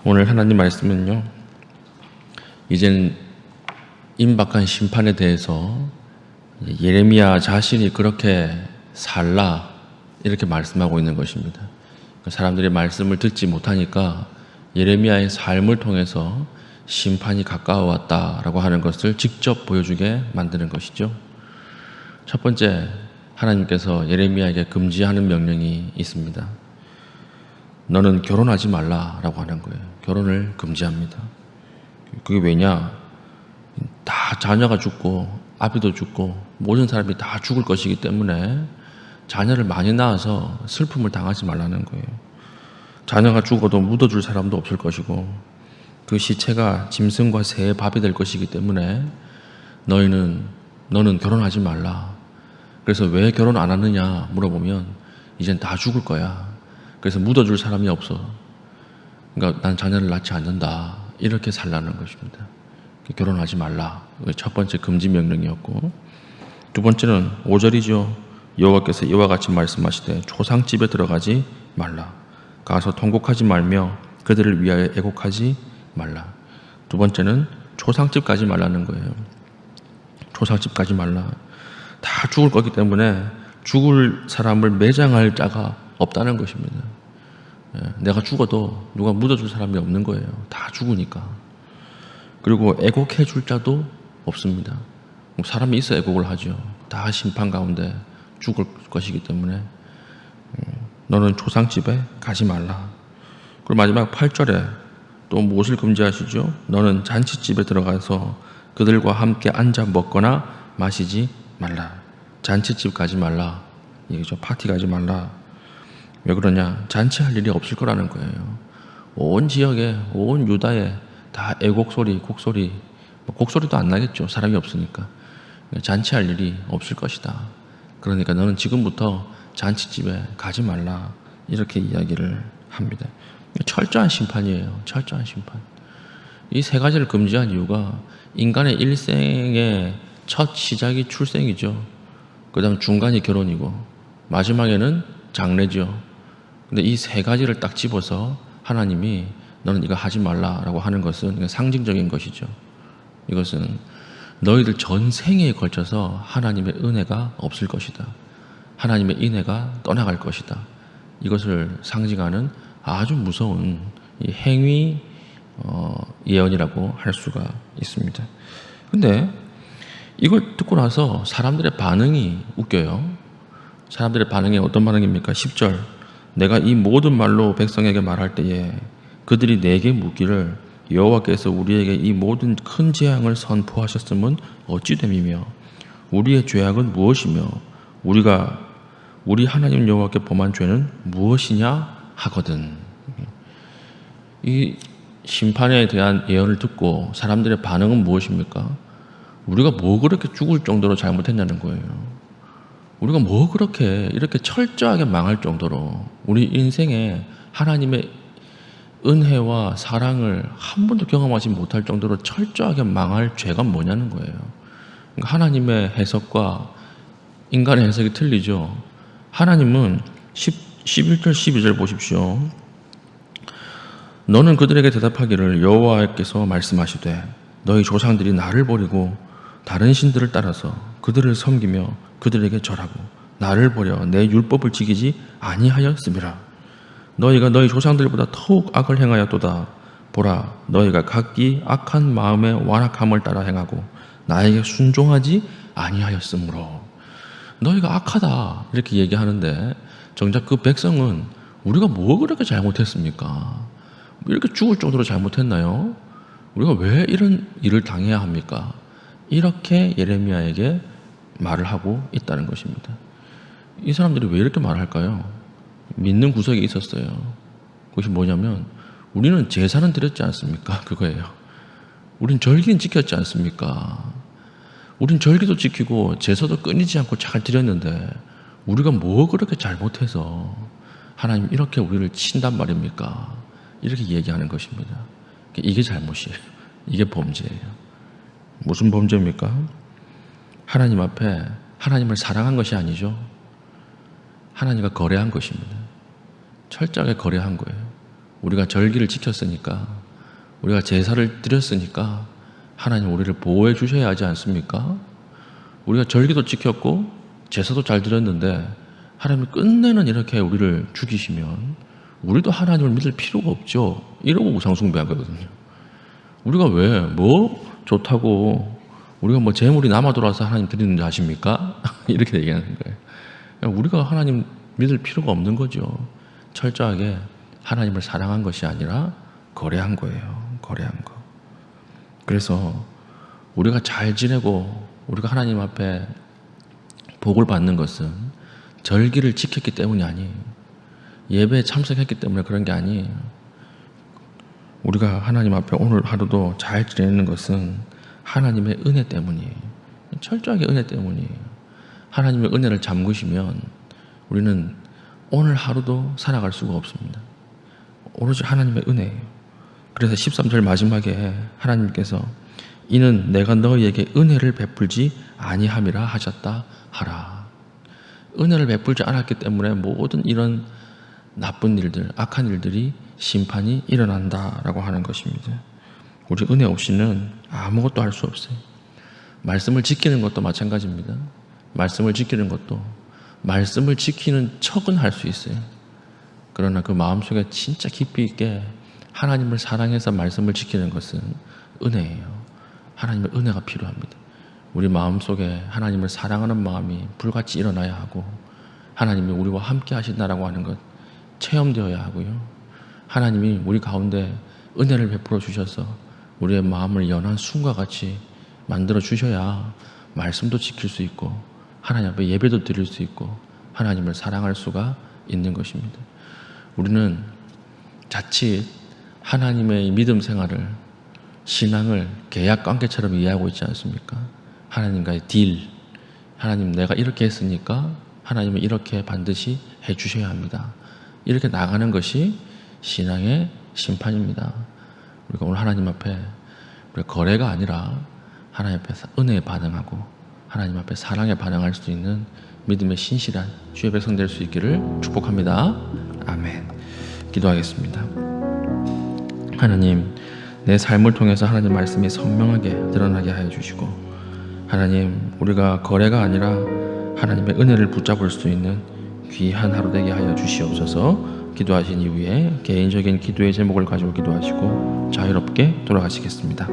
오늘 하나님 말씀은요, 이젠 임박한 심판에 대해서 예레미야 자신이 그렇게 살라 이렇게 말씀하고 있는 것입니다. 사람들이 말씀을 듣지 못하니까 예레미야의 삶을 통해서 심판이 가까워왔다라고 하는 것을 직접 보여주게 만드는 것이죠. 첫 번째, 하나님께서 예레미야에게 금지하는 명령이 있습니다. 너는 결혼하지 말라라고 하는 거예요. 결혼을 금지합니다. 그게 왜냐? 다 자녀가 죽고 아비도 죽고 모든 사람이 다 죽을 것이기 때문에 자녀를 많이 낳아서 슬픔을 당하지 말라는 거예요. 자녀가 죽어도 묻어줄 사람도 없을 것이고 그 시체가 짐승과 새의 밥이 될 것이기 때문에 너는 결혼하지 말라. 그래서 왜 결혼 안 하느냐 물어보면 이젠 다 죽을 거야. 그래서 묻어줄 사람이 없어. 그러니까 난 자녀를 낳지 않는다. 이렇게 살라는 것입니다. 결혼하지 말라. 첫 번째 금지 명령이었고, 두 번째는 5절이죠. 여호와께서 이와 같이 말씀하시되 조상집에 들어가지 말라. 가서 통곡하지 말며 그들을 위하여 애곡하지 말라. 두 번째는 조상집 가지 말라는 거예요. 조상집 가지 말라. 다 죽을 거기 때문에 죽을 사람을 매장할 자가 없다는 것입니다. 내가 죽어도 누가 묻어줄 사람이 없는 거예요. 다 죽으니까. 그리고 애곡해 줄 자도 없습니다. 사람이 있어 애곡을 하죠. 다 심판 가운데 죽을 것이기 때문에 너는 조상집에 가지 말라. 그리고 마지막 8절에 또 무엇을 금지하시죠? 너는 잔치집에 들어가서 그들과 함께 앉아 먹거나 마시지 말라. 잔치집 가지 말라. 얘기죠. 파티 가지 말라. 왜 그러냐? 잔치할 일이 없을 거라는 거예요. 온 지역에, 온 유다에 다 애곡소리, 곡소리, 곡소리도 안 나겠죠. 사람이 없으니까. 잔치할 일이 없을 것이다. 그러니까 너는 지금부터 잔치집에 가지 말라. 이렇게 이야기를 합니다. 철저한 심판이에요. 철저한 심판. 이 세 가지를 금지한 이유가 인간의 일생의 첫 시작이 출생이죠. 그 다음 중간이 결혼이고 마지막에는 장례죠. 근데 이 세 가지를 딱 집어서 하나님이 너는 이거 하지 말라라고 하는 것은 상징적인 것이죠. 이것은 너희들 전생에 걸쳐서 하나님의 은혜가 없을 것이다. 하나님의 인애가 떠나갈 것이다. 이것을 상징하는 아주 무서운 이 행위 예언이라고 할 수가 있습니다. 근데 이걸 듣고 나서 사람들의 반응이 웃겨요. 사람들의 반응이 어떤 반응입니까? 10절. 내가 이 모든 말로 백성에게 말할 때에 그들이 내게 묻기를 여호와께서 우리에게 이 모든 큰 재앙을 선포하셨음은 어찌 됨이며 우리의 죄악은 무엇이며 우리 하나님 여호와께 범한 죄는 무엇이냐 하거든. 이 심판에 대한 예언을 듣고 사람들의 반응은 무엇입니까? 우리가 뭐 그렇게 죽을 정도로 잘못했냐는 거예요. 우리가 뭐 그렇게 이렇게 철저하게 망할 정도로 우리 인생에 하나님의 은혜와 사랑을 한 번도 경험하지 못할 정도로 철저하게 망할 죄가 뭐냐는 거예요. 그러니까 하나님의 해석과 인간의 해석이 틀리죠. 하나님은 11절 12절 보십시오. 너는 그들에게 대답하기를 여호와께서 말씀하시되 너희 조상들이 나를 버리고 다른 신들을 따라서 그들을 섬기며 그들에게 절하고 나를 버려 내 율법을 지키지 아니하였음이라. 너희가 너희 조상들보다 더욱 악을 행하였도다. 보라, 너희가 각기 악한 마음의 완악함을 따라 행하고 나에게 순종하지 아니하였으므로. 너희가 악하다 이렇게 얘기하는데 정작 그 백성은 우리가 뭐 그렇게 잘못했습니까? 이렇게 죽을 정도로 잘못했나요? 우리가 왜 이런 일을 당해야 합니까? 이렇게 예레미야에게 말을 하고 있다는 것입니다. 이 사람들이 왜 이렇게 말할까요? 믿는 구석이 있었어요. 그것이 뭐냐면 우리는 제사는 드렸지 않습니까? 그거예요. 우린 절기는 지켰지 않습니까? 우린 절기도 지키고 제사도 끊이지 않고 잘 드렸는데 우리가 뭐 그렇게 잘못해서 하나님 이렇게 우리를 친단 말입니까? 이렇게 얘기하는 것입니다. 이게 잘못이에요. 이게 범죄예요. 무슨 범죄입니까? 하나님 앞에 하나님을 사랑한 것이 아니죠. 하나님과 거래한 것입니다. 철저하게 거래한 거예요. 우리가 절기를 지켰으니까, 우리가 제사를 드렸으니까 하나님 우리를 보호해 주셔야 하지 않습니까? 우리가 절기도 지켰고 제사도 잘 드렸는데 하나님이 끝내는 이렇게 우리를 죽이시면 우리도 하나님을 믿을 필요가 없죠. 이러고 우상숭배한 거거든요. 우리가 왜 뭐 좋다고 우리가 뭐 재물이 남아 돌아서 하나님 드리는 줄 아십니까? 이렇게 얘기하는 거예요. 우리가 하나님 믿을 필요가 없는 거죠. 철저하게 하나님을 사랑한 것이 아니라 거래한 거예요. 거래한 거. 그래서 우리가 잘 지내고 우리가 하나님 앞에 복을 받는 것은 절기를 지켰기 때문이 아니에요. 예배에 참석했기 때문에 그런 게 아니에요. 우리가 하나님 앞에 오늘 하루도 잘 지내는 것은 하나님의 은혜 때문이에요. 철저하게 은혜 때문이에요. 하나님의 은혜를 잠그시면 우리는 오늘 하루도 살아갈 수가 없습니다. 오로지 하나님의 은혜예요. 그래서 13절 마지막에 하나님께서 이는 내가 너희에게 은혜를 베풀지 아니함이라 하셨다 하라. 은혜를 베풀지 않았기 때문에 모든 이런 나쁜 일들, 악한 일들이 심판이 일어난다라고 하는 것입니다. 우리 은혜 없이는 아무것도 할 수 없어요. 말씀을 지키는 것도 마찬가지입니다. 말씀을 지키는 것도 말씀을 지키는 척은 할 수 있어요. 그러나 그 마음속에 진짜 깊이 있게 하나님을 사랑해서 말씀을 지키는 것은 은혜예요. 하나님의 은혜가 필요합니다. 우리 마음속에 하나님을 사랑하는 마음이 불같이 일어나야 하고 하나님이 우리와 함께 하신다라고 하는 것 체험되어야 하고요. 하나님이 우리 가운데 은혜를 베풀어 주셔서 우리의 마음을 연한 순과 같이 만들어 주셔야 말씀도 지킬 수 있고 하나님 앞에 예배도 드릴 수 있고 하나님을 사랑할 수가 있는 것입니다. 우리는 자칫 하나님의 믿음 생활을 신앙을 계약 관계처럼 이해하고 있지 않습니까? 하나님과의 딜, 하나님 내가 이렇게 했으니까 하나님은 이렇게 반드시 해주셔야 합니다. 이렇게 나가는 것이 신앙의 심판입니다. 우리가 오늘 하나님 앞에 우리가 거래가 아니라 하나님 앞에 은혜에 반응하고 하나님 앞에 사랑에 반응할 수 있는 믿음의 신실한 주의 백성 될 수 있기를 축복합니다. 아멘. 기도하겠습니다. 하나님, 내 삶을 통해서 하나님 말씀이 선명하게 드러나게 하여 주시고 하나님, 우리가 거래가 아니라 하나님의 은혜를 붙잡을 수 있는 귀한 하루 되게 하여 주시옵소서. 기도하신 이후에 개인적인 기도의 제목을 가지고 기도하시고 자유롭게 돌아가시겠습니다.